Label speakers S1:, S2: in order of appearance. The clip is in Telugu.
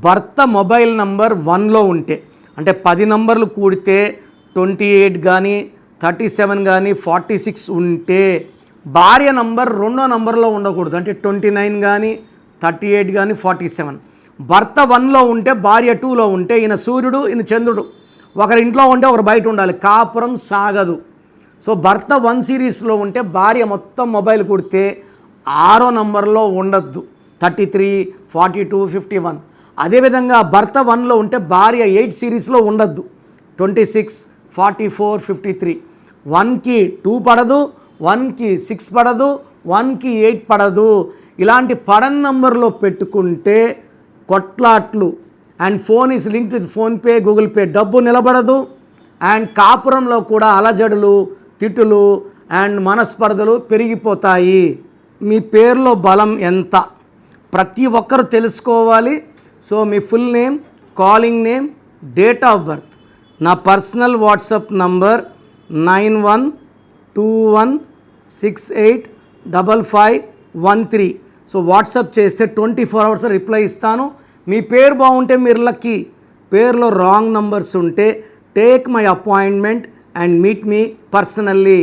S1: భర్త మొబైల్ నంబర్ 1లో ఉంటే, అంటే 10 నంబర్లు కూడితే 28 కానీ 37 కానీ 46 ఉంటే, భార్య నంబర్ 2వ నంబర్లో ఉండకూడదు. అంటే 29 కానీ 38 కానీ 47. భర్త 1లో ఉంటే, భార్య 2లో ఉంటే, ఈయన సూర్యుడు ఈయన చంద్రుడు, ఒకరి ఇంట్లో ఉంటే ఒకరు బయట ఉండాలి, కాపురం సాగదు. సో భర్త 1 సిరీస్లో ఉంటే భార్య మొత్తం మొబైల్ కుడితే 6వ నంబర్లో ఉండద్దు, 33, 42, 51. అదేవిధంగా భర్త 1లో ఉంటే భార్య 8 సిరీస్లో ఉండద్దు, 26, 44, 53. 1కి 2 పడదు, 1కి 6 పడదు, 1కి 8 పడదు. ఇలాంటి పడన్ నంబర్లో పెట్టుకుంటే కొట్లాట్లు, and phone is linked with PhonePe, Google pay, డబ్బు నిలబడదు. అండ్ కాపురంలో కూడా అలజడులు, తిట్టులు అండ్ మనస్పర్ధలు పెరిగిపోతాయి. మీ పేరులో బలం ఎంత ప్రతి ఒక్కరు తెలుసుకోవాలి. సో మీ full name, calling name, date of birth. నా personal WhatsApp number 9121685513. So WhatsApp చేస్తే 24 అవర్స్ రిప్లై ఇస్తాను. మీ పేరు బాగుంటే మీరు లక్కీ. పేరులో రాంగ్ నంబర్స్ ఉంటే take my appointment and meet me personally.